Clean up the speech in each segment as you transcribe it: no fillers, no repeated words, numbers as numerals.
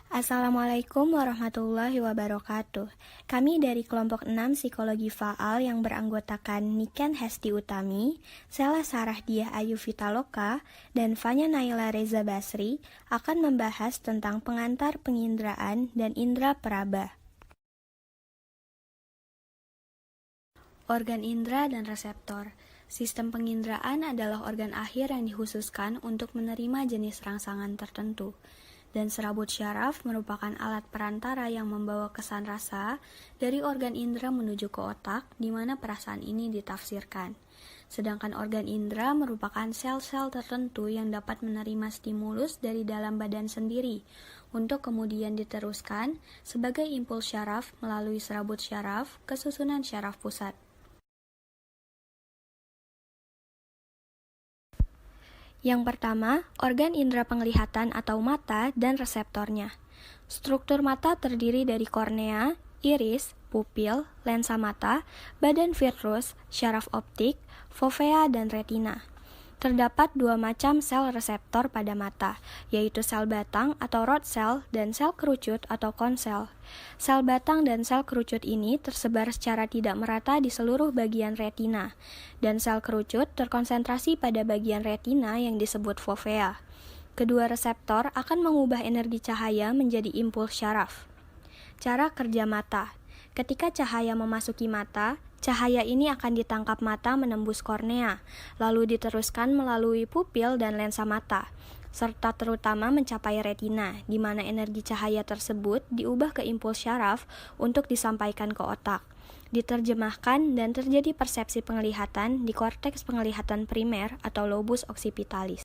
Assalamualaikum warahmatullahi wabarakatuh. Kami dari kelompok 6 Psikologi Faal yang beranggotakan Niken Hesti Utami, Sela Sarah Diah Ayu Vitaloka, dan Fanya Naila Reza Basri akan membahas tentang pengantar penginderaan dan indera peraba. Organ indera dan reseptor. Sistem penginderaan adalah organ akhir yang dikhususkan untuk menerima jenis rangsangan tertentu. Dan serabut syaraf merupakan alat perantara yang membawa kesan rasa dari organ indera menuju ke otak, di mana perasaan ini ditafsirkan. Sedangkan organ indera merupakan sel-sel tertentu yang dapat menerima stimulus dari dalam badan sendiri, untuk kemudian diteruskan sebagai impuls syaraf melalui serabut syaraf ke susunan syaraf pusat. Yang pertama, organ indera penglihatan atau mata dan reseptornya. Struktur mata terdiri dari kornea, iris, pupil, lensa mata, badan vitreous, syaraf optik, fovea, dan retina. Terdapat dua macam sel reseptor pada mata, yaitu sel batang atau rod cell dan sel kerucut atau cone cell. Sel batang dan sel kerucut ini tersebar secara tidak merata di seluruh bagian retina, dan sel kerucut terkonsentrasi pada bagian retina yang disebut fovea. Kedua reseptor akan mengubah energi cahaya menjadi impuls syaraf. Cara kerja mata. Ketika cahaya memasuki mata, cahaya ini akan ditangkap mata menembus kornea, lalu diteruskan melalui pupil dan lensa mata, serta terutama mencapai retina, di mana energi cahaya tersebut diubah ke impuls syaraf untuk disampaikan ke otak, diterjemahkan dan terjadi persepsi penglihatan di korteks penglihatan primer atau lobus occipitalis.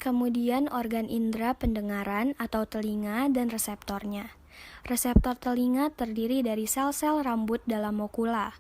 Kemudian organ indera pendengaran atau telinga dan reseptornya. Reseptor telinga terdiri dari sel-sel rambut dalam mokula.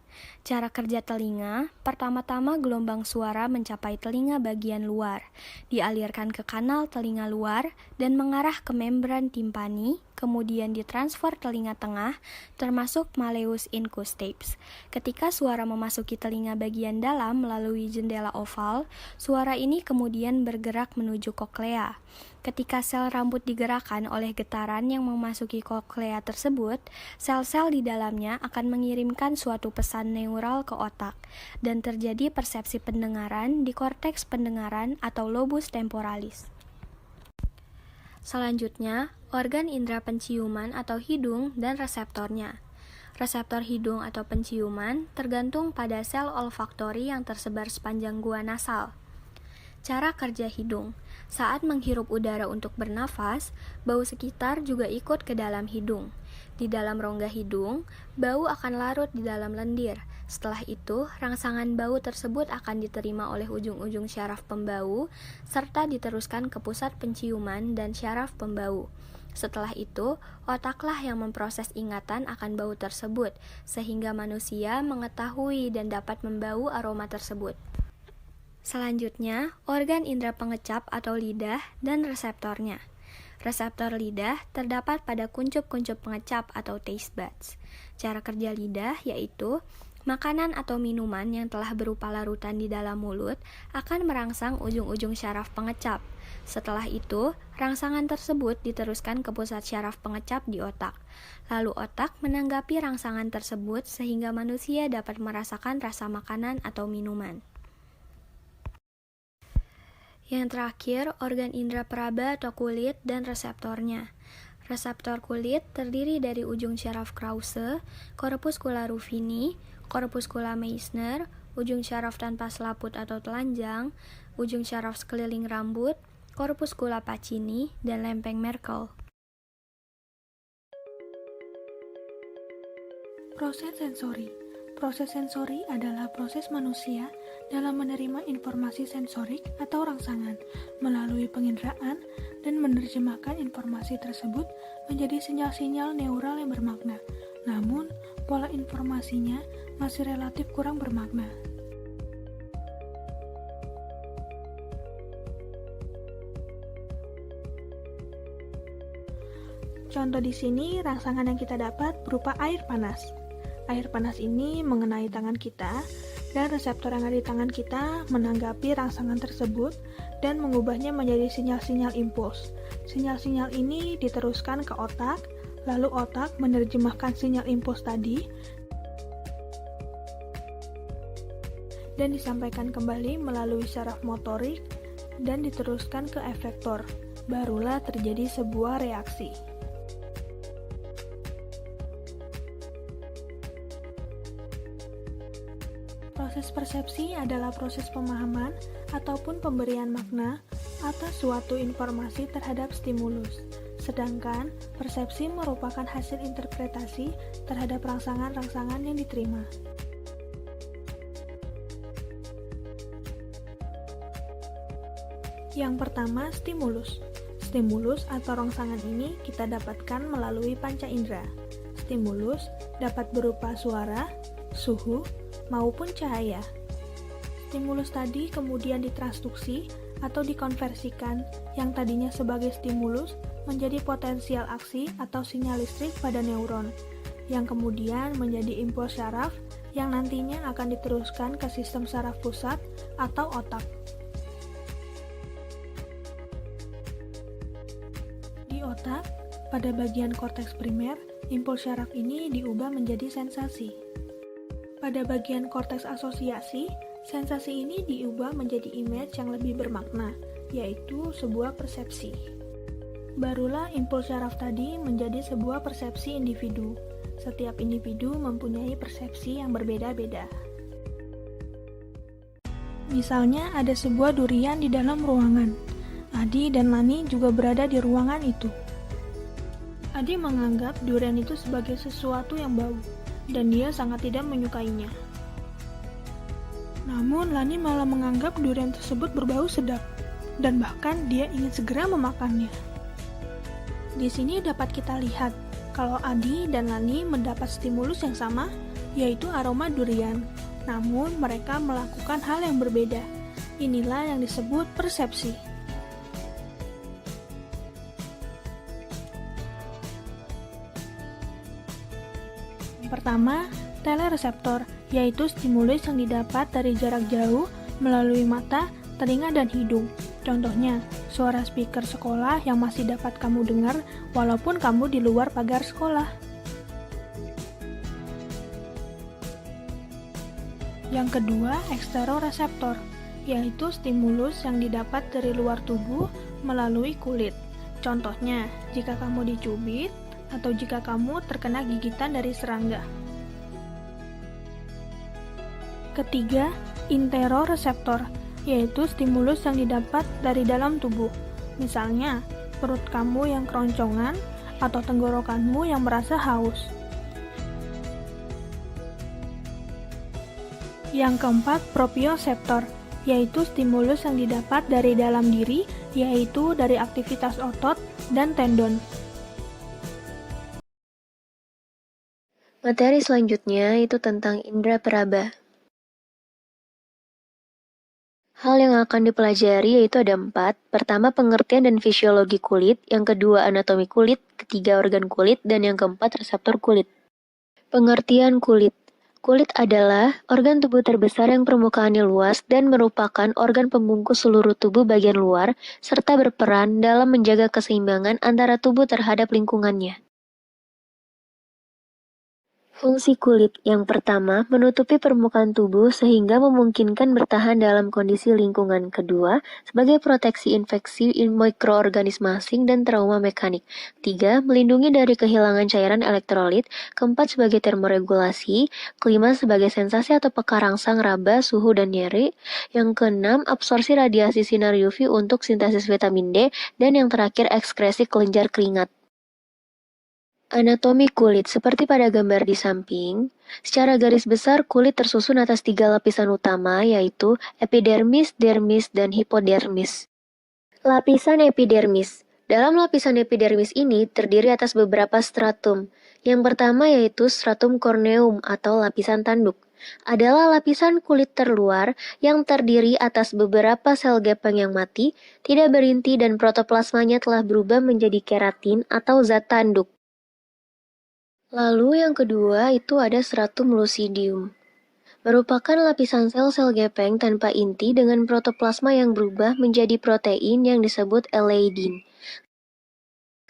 Cara kerja telinga, pertama-tama gelombang suara mencapai telinga bagian luar, dialirkan ke kanal telinga luar dan mengarah ke membran timpani, kemudian ditransfer telinga tengah, termasuk malleus incus-stapes. Ketika suara memasuki telinga bagian dalam melalui jendela oval, suara ini kemudian bergerak menuju koklea. Ketika sel rambut digerakkan oleh getaran yang memasuki koklea tersebut, sel-sel di dalamnya akan mengirimkan suatu pesan neural ke otak, dan terjadi persepsi pendengaran di korteks pendengaran atau lobus temporalis. Selanjutnya, organ indera penciuman atau hidung dan reseptornya. Reseptor hidung atau penciuman tergantung pada sel olfaktori yang tersebar sepanjang gua nasal. Cara kerja hidung. Saat menghirup udara untuk bernafas, bau sekitar juga ikut ke dalam hidung. Di dalam rongga hidung, bau akan larut di dalam lendir. Setelah itu, rangsangan bau tersebut akan diterima oleh ujung-ujung syaraf pembau, serta diteruskan ke pusat penciuman dan syaraf pembau. Setelah itu, otaklah yang memproses ingatan akan bau tersebut, sehingga manusia mengetahui dan dapat membau aroma tersebut. Selanjutnya, organ indera pengecap atau lidah dan reseptornya. Reseptor lidah terdapat pada kuncup-kuncup pengecap atau taste buds. Cara kerja lidah yaitu makanan atau minuman yang telah berupa larutan di dalam mulut akan merangsang ujung-ujung syaraf pengecap. Setelah itu, rangsangan tersebut diteruskan ke pusat syaraf pengecap di otak. Lalu otak menanggapi rangsangan tersebut sehingga manusia dapat merasakan rasa makanan atau minuman. Yang terakhir, organ indera peraba atau kulit dan reseptornya. Reseptor kulit terdiri dari ujung syaraf Krause, corpuscula ruffini, corpuscula Meissner, ujung syaraf tanpa selaput atau telanjang, ujung syaraf sekeliling rambut, corpuscula Pacini, dan lempeng Merkel. Proses sensori. Proses sensori adalah proses manusia dalam menerima informasi sensorik atau rangsangan melalui penginderaan dan menerjemahkan informasi tersebut menjadi sinyal-sinyal neural yang bermakna. Namun, pola informasinya masih relatif kurang bermakna. Contoh di sini, rangsangan yang kita dapat berupa air panas. Air panas ini mengenai tangan kita, dan reseptor yang ada di tangan kita menanggapi rangsangan tersebut dan mengubahnya menjadi sinyal-sinyal impuls. Sinyal-sinyal ini diteruskan ke otak, lalu otak menerjemahkan sinyal impuls tadi dan disampaikan kembali melalui saraf motorik dan diteruskan ke efektor. Barulah terjadi sebuah reaksi. Proses persepsi adalah proses pemahaman ataupun pemberian makna atas suatu informasi terhadap stimulus. Sedangkan persepsi merupakan hasil interpretasi terhadap rangsangan-rangsangan yang diterima. Yang pertama, stimulus. Stimulus atau rangsangan ini kita dapatkan melalui panca indera. Stimulus dapat berupa suara, suhu, maupun cahaya. Stimulus tadi kemudian ditransduksi atau dikonversikan yang tadinya sebagai stimulus menjadi potensial aksi atau sinyal listrik pada neuron, yang kemudian menjadi impuls saraf yang nantinya akan diteruskan ke sistem saraf pusat atau otak. Di otak, pada bagian korteks primer, impuls saraf ini diubah menjadi sensasi. Pada bagian korteks asosiasi, sensasi ini diubah menjadi image yang lebih bermakna, yaitu sebuah persepsi. Barulah impuls saraf tadi menjadi sebuah persepsi individu. Setiap individu mempunyai persepsi yang berbeda-beda. Misalnya ada sebuah durian di dalam ruangan. Adi dan Lani juga berada di ruangan itu. Adi menganggap durian itu sebagai sesuatu yang bau, dan dia sangat tidak menyukainya. Namun Lani malah menganggap durian tersebut berbau sedap, dan bahkan dia ingin segera memakannya. Di sini dapat kita lihat kalau Adi dan Lani mendapat stimulus yang sama, yaitu aroma durian. Namun mereka melakukan hal yang berbeda. Inilah yang disebut persepsi. Pertama, telereseptor, yaitu stimulus yang didapat dari jarak jauh melalui mata, telinga, dan hidung. Contohnya, suara speaker sekolah yang masih dapat kamu dengar walaupun kamu di luar pagar sekolah. Yang kedua, eksteroreseptor, yaitu stimulus yang didapat dari luar tubuh melalui kulit. Contohnya, jika kamu dicubit, atau jika kamu terkena gigitan dari serangga. Ketiga, interoreseptor, yaitu stimulus yang didapat dari dalam tubuh. Misalnya, perut kamu yang keroncongan atau tenggorokanmu yang merasa haus. Yang keempat, proprioseptor, yaitu stimulus yang didapat dari dalam diri, yaitu dari aktivitas otot dan tendon. Materi selanjutnya itu tentang indera peraba. Hal yang akan dipelajari yaitu ada 4. Pertama, pengertian dan fisiologi kulit. Yang kedua, anatomi kulit. Ketiga, organ kulit. Dan yang keempat, reseptor kulit. Pengertian kulit. Kulit adalah organ tubuh terbesar yang permukaannya luas dan merupakan organ pembungkus seluruh tubuh bagian luar, serta berperan dalam menjaga keseimbangan antara tubuh terhadap lingkungannya. Fungsi kulit yang pertama, menutupi permukaan tubuh sehingga memungkinkan bertahan dalam kondisi lingkungan. Kedua, sebagai proteksi infeksi mikroorganisme asing dan trauma mekanik. 3, melindungi dari kehilangan cairan elektrolit. Keempat, sebagai termoregulasi. Kelima, sebagai sensasi atau peka rangsang raba, suhu, dan nyeri. Yang keenam, absorpsi radiasi sinar UV untuk sintesis vitamin D. Dan yang terakhir, ekskresi kelenjar keringat. Anatomi kulit, seperti pada gambar di samping, secara garis besar kulit tersusun atas 3 lapisan utama, yaitu epidermis, dermis, dan hipodermis. Lapisan epidermis. Dalam lapisan epidermis ini terdiri atas beberapa stratum. Yang pertama yaitu stratum corneum atau lapisan tanduk. Adalah lapisan kulit terluar yang terdiri atas beberapa sel gepeng yang mati, tidak berinti dan protoplasmanya telah berubah menjadi keratin atau zat tanduk. Lalu yang kedua itu ada stratum lucidium. Merupakan lapisan sel-sel gepeng tanpa inti dengan protoplasma yang berubah menjadi protein yang disebut eleidin.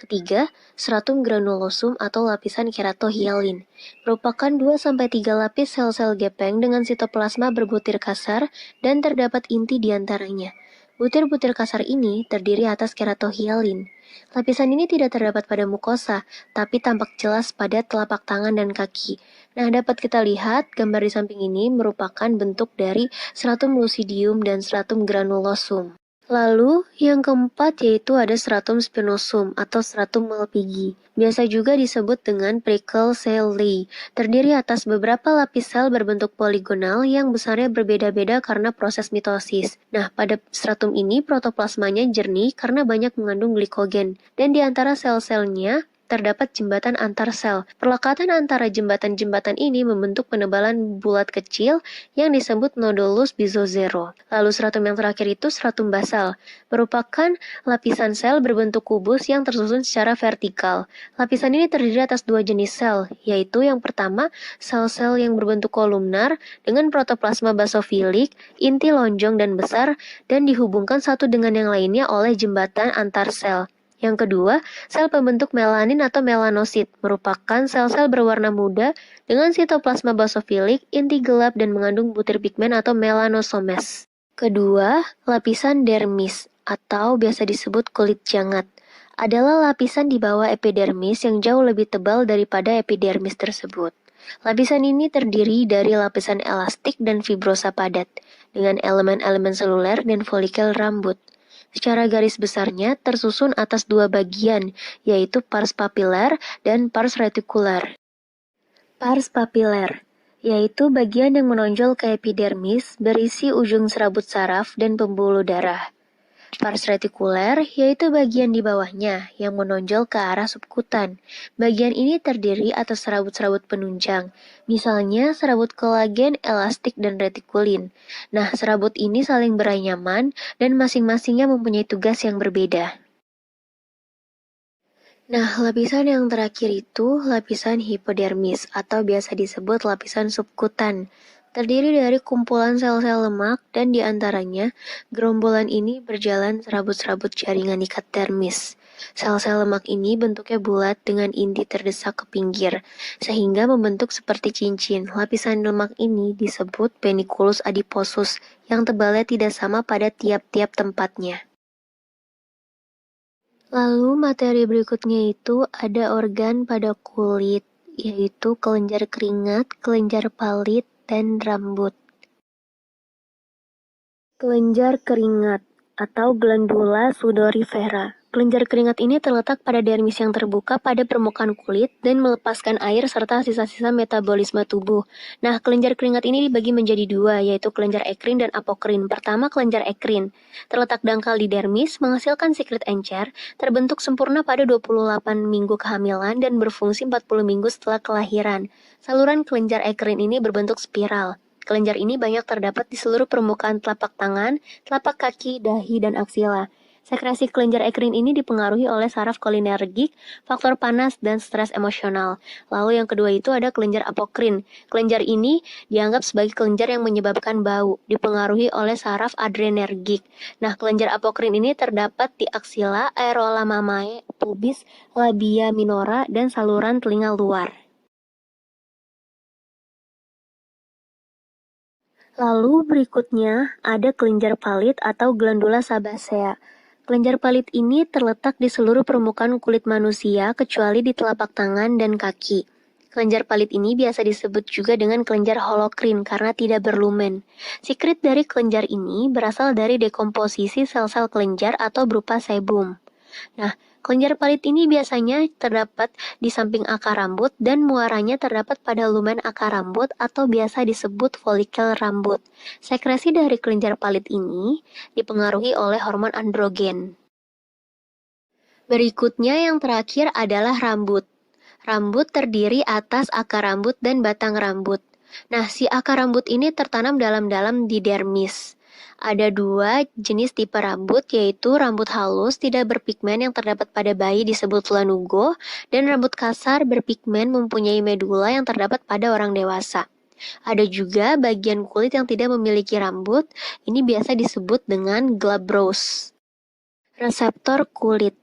Ketiga, stratum granulosum atau lapisan keratohyalin, merupakan 2-3 lapis sel-sel gepeng dengan sitoplasma berbutir kasar dan terdapat inti di antaranya. Butir-butir kasar ini terdiri atas keratohyalin. Lapisan ini tidak terdapat pada mukosa, tapi tampak jelas pada telapak tangan dan kaki. Nah, dapat kita lihat gambar di samping ini merupakan bentuk dari stratum lucidium dan stratum granulosum. Lalu, yang keempat yaitu ada stratum spinosum atau stratum Malpighi. Biasa juga disebut dengan prickle cell layer. Terdiri atas beberapa lapis sel berbentuk poligonal yang besarnya berbeda-beda karena proses mitosis. Nah, pada stratum ini protoplasmanya jernih karena banyak mengandung glikogen. Dan di antara sel-selnya terdapat jembatan antar sel. Perlekatan antara jembatan-jembatan ini membentuk penebalan bulat kecil yang disebut nodulus bizozero. Lalu stratum yang terakhir itu stratum basal, merupakan lapisan sel berbentuk kubus yang tersusun secara vertikal. Lapisan ini terdiri atas 2 jenis sel, yaitu yang pertama, sel-sel yang berbentuk kolumnar dengan protoplasma basofilik, inti lonjong dan besar, dan dihubungkan satu dengan yang lainnya oleh jembatan antar sel. Yang kedua, sel pembentuk melanin atau melanosit, merupakan sel-sel berwarna muda dengan sitoplasma basofilik, inti gelap dan mengandung butir pigmen atau melanosomes. Kedua, lapisan dermis atau biasa disebut kulit jangat adalah lapisan di bawah epidermis yang jauh lebih tebal daripada epidermis tersebut. Lapisan ini terdiri dari lapisan elastik dan fibrosa padat dengan elemen-elemen seluler dan folikel rambut. Secara garis besarnya tersusun atas 2 bagian, yaitu pars papiler dan pars retikular. Pars papiler, yaitu bagian yang menonjol ke epidermis, berisi ujung serabut saraf dan pembuluh darah. Pars retikuler, yaitu bagian di bawahnya, yang menonjol ke arah subkutan. Bagian ini terdiri atas serabut-serabut penunjang, misalnya serabut kolagen, elastik, dan retikulin. Nah, serabut ini saling beranyaman, dan masing-masingnya mempunyai tugas yang berbeda. Nah, lapisan yang terakhir itu lapisan hipodermis, atau biasa disebut lapisan subkutan. Terdiri dari kumpulan sel-sel lemak dan diantaranya gerombolan ini berjalan serabut-serabut jaringan ikat dermis. Sel-sel lemak ini bentuknya bulat dengan inti terdesak ke pinggir, sehingga membentuk seperti cincin. Lapisan lemak ini disebut peniculus adiposus, yang tebalnya tidak sama pada tiap-tiap tempatnya. Lalu materi berikutnya itu ada organ pada kulit, yaitu kelenjar keringat, kelenjar palit, dan rambut. Kelenjar keringat atau glandula sudorifera. Kelenjar keringat ini terletak pada dermis yang terbuka pada permukaan kulit dan melepaskan air serta sisa-sisa metabolisme tubuh. Nah, kelenjar keringat ini dibagi menjadi 2, yaitu kelenjar ekrin dan apokrin. Pertama, kelenjar ekrin. Terletak dangkal di dermis, menghasilkan siklit encer, terbentuk sempurna pada 28 minggu kehamilan dan berfungsi 40 minggu setelah kelahiran. Saluran kelenjar ekrin ini berbentuk spiral. Kelenjar ini banyak terdapat di seluruh permukaan telapak tangan, telapak kaki, dahi, dan aksila. Sekresi kelenjar ekrin ini dipengaruhi oleh saraf kolinergik, faktor panas, dan stres emosional. Lalu yang kedua itu ada kelenjar apokrin. Kelenjar ini dianggap sebagai kelenjar yang menyebabkan bau, dipengaruhi oleh saraf adrenergik. Nah, kelenjar apokrin ini terdapat di aksila, areola mamae, pubis, labia minora, dan saluran telinga luar. Lalu berikutnya ada kelenjar palit atau glandula sebacea. Kelenjar palit ini terletak di seluruh permukaan kulit manusia kecuali di telapak tangan dan kaki. Kelenjar palit ini biasa disebut juga dengan kelenjar holokrin karena tidak berlumen. Sikrit dari kelenjar ini berasal dari dekomposisi sel-sel kelenjar atau berupa sebum. Nah, kelenjar palit ini biasanya terdapat di samping akar rambut dan muaranya terdapat pada lumen akar rambut atau biasa disebut folikel rambut. Sekresi dari kelenjar palit ini dipengaruhi oleh hormon androgen. Berikutnya yang terakhir adalah rambut. Rambut terdiri atas akar rambut dan batang rambut. Nah, si akar rambut ini tertanam dalam-dalam di dermis. Ada 2 jenis tipe rambut, yaitu rambut halus tidak berpigmen yang terdapat pada bayi disebut lanugo, dan rambut kasar berpigmen mempunyai medula yang terdapat pada orang dewasa. Ada juga bagian kulit yang tidak memiliki rambut, ini biasa disebut dengan glabrous. Reseptor kulit.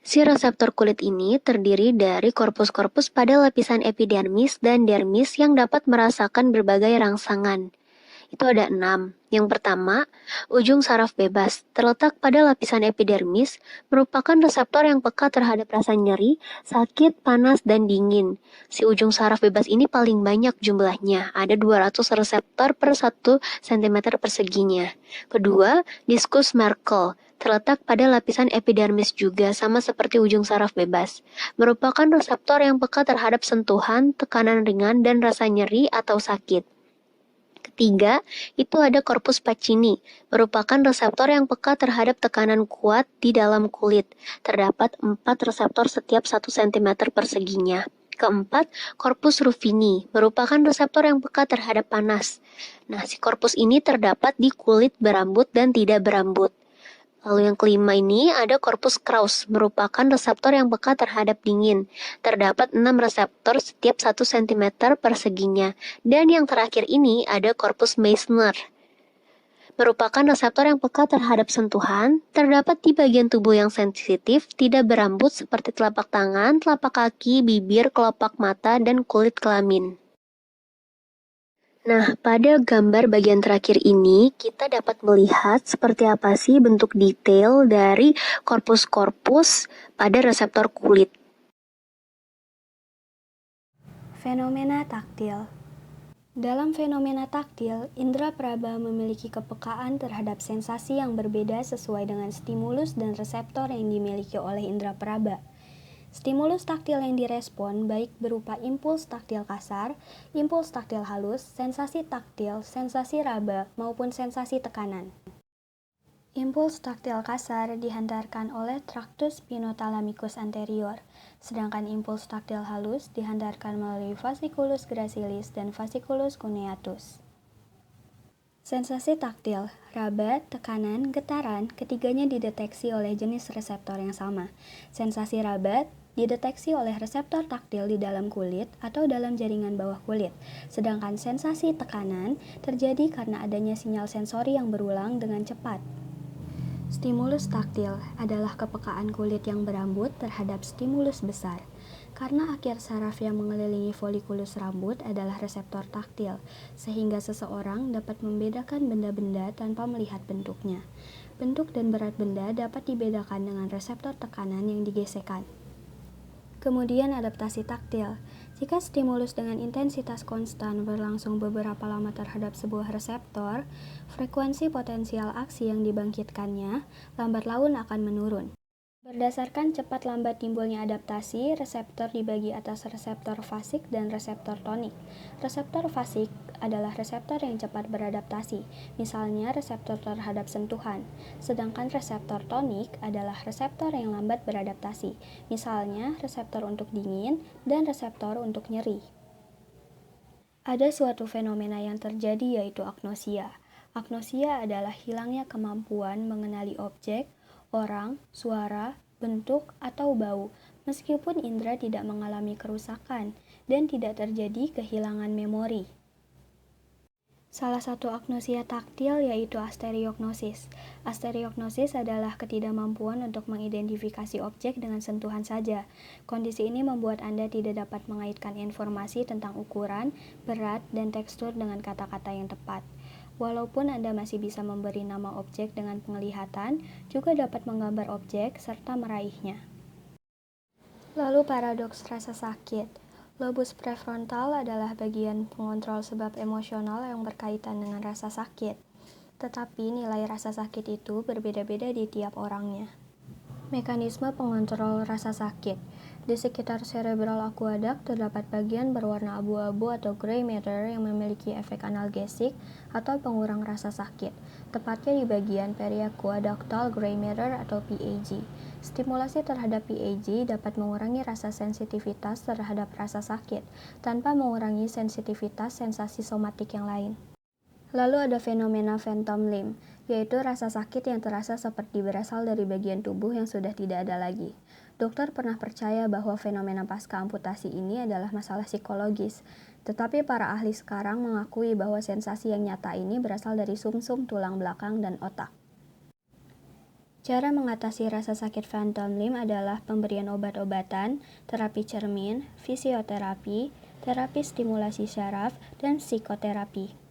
Si reseptor kulit ini terdiri dari korpus-korpus pada lapisan epidermis dan dermis yang dapat merasakan berbagai rangsangan. Itu ada 6. Yang pertama, ujung saraf bebas, terletak pada lapisan epidermis, merupakan reseptor yang peka terhadap rasa nyeri, sakit, panas, dan dingin. Si ujung saraf bebas ini paling banyak jumlahnya, ada 200 reseptor per 1 cm perseginya. Kedua, diskus Merkel, terletak pada lapisan epidermis juga, sama seperti ujung saraf bebas. Merupakan reseptor yang peka terhadap sentuhan, tekanan ringan, dan rasa nyeri atau sakit. Ketiga, itu ada korpus Pacini, merupakan reseptor yang peka terhadap tekanan kuat di dalam kulit. Terdapat 4 reseptor setiap 1 cm perseginya. Keempat, korpus Ruffini, merupakan reseptor yang peka terhadap panas. Nah, si korpus ini terdapat di kulit berambut dan tidak berambut. Lalu yang kelima ini ada korpus Krauss, merupakan reseptor yang peka terhadap dingin. Terdapat 6 reseptor setiap 1 cm perseginya. Dan yang terakhir ini ada korpus Meissner, merupakan reseptor yang peka terhadap sentuhan. Terdapat di bagian tubuh yang sensitif, tidak berambut seperti telapak tangan, telapak kaki, bibir, kelopak mata, dan kulit kelamin. Nah, pada gambar bagian terakhir ini, kita dapat melihat seperti apa sih bentuk detail dari korpus-korpus pada reseptor kulit. Fenomena taktil. Dalam fenomena taktil, indera peraba memiliki kepekaan terhadap sensasi yang berbeda sesuai dengan stimulus dan reseptor yang dimiliki oleh indera peraba. Stimulus taktil yang direspon baik berupa impuls taktil kasar, impuls taktil halus, sensasi taktil, sensasi raba, maupun sensasi tekanan. Impuls taktil kasar dihantarkan oleh tractus spinothalamicus anterior, sedangkan impuls taktil halus dihantarkan melalui fasciculus gracilis dan fasciculus cuneatus. Sensasi taktil, raba, tekanan, getaran, ketiganya dideteksi oleh jenis reseptor yang sama. Sensasi raba dideteksi oleh reseptor taktil di dalam kulit atau dalam jaringan bawah kulit, sedangkan sensasi tekanan terjadi karena adanya sinyal sensori yang berulang dengan cepat. Stimulus taktil adalah kepekaan kulit yang berambut terhadap stimulus besar. Karena akhir saraf yang mengelilingi folikulus rambut adalah reseptor taktil, sehingga seseorang dapat membedakan benda-benda tanpa melihat bentuknya. Bentuk dan berat benda dapat dibedakan dengan reseptor tekanan yang digesekkan. Kemudian adaptasi taktil. Jika stimulus dengan intensitas konstan berlangsung beberapa lama terhadap sebuah reseptor, frekuensi potensial aksi yang dibangkitkannya lambat laun akan menurun. Berdasarkan cepat lambat timbulnya adaptasi, reseptor dibagi atas reseptor fasik dan reseptor tonik. Reseptor fasik adalah reseptor yang cepat beradaptasi, misalnya reseptor terhadap sentuhan. Sedangkan reseptor tonik adalah reseptor yang lambat beradaptasi, misalnya reseptor untuk dingin dan reseptor untuk nyeri. Ada suatu fenomena yang terjadi yaitu agnosia. Agnosia adalah hilangnya kemampuan mengenali objek, orang, suara, bentuk, atau bau, meskipun indera tidak mengalami kerusakan dan tidak terjadi kehilangan memori. Salah satu agnosia taktil yaitu asteriognosis. Asteriognosis adalah ketidakmampuan untuk mengidentifikasi objek dengan sentuhan saja. Kondisi ini membuat Anda tidak dapat mengaitkan informasi tentang ukuran, berat, dan tekstur dengan kata-kata yang tepat. Walaupun Anda masih bisa memberi nama objek dengan penglihatan, juga dapat menggambar objek serta meraihnya. Lalu paradoks rasa sakit. Lobus prefrontal adalah bagian pengontrol sebab emosional yang berkaitan dengan rasa sakit. Tetapi nilai rasa sakit itu berbeda-beda di tiap orangnya. Mekanisme pengontrol rasa sakit. Di sekitar cerebral aqueduct terdapat bagian berwarna abu-abu atau gray matter yang memiliki efek analgesik atau pengurang rasa sakit, tepatnya di bagian periaqueductal gray matter atau PAG. Stimulasi terhadap PAG dapat mengurangi rasa sensitivitas terhadap rasa sakit, tanpa mengurangi sensitivitas sensasi somatik yang lain. Lalu ada fenomena phantom limb, yaitu rasa sakit yang terasa seperti berasal dari bagian tubuh yang sudah tidak ada lagi. Dokter pernah percaya bahwa fenomena pasca amputasi ini adalah masalah psikologis, tetapi para ahli sekarang mengakui bahwa sensasi yang nyata ini berasal dari sumsum tulang belakang dan otak. Cara mengatasi rasa sakit phantom limb adalah pemberian obat-obatan, terapi cermin, fisioterapi, terapi stimulasi syaraf, dan psikoterapi.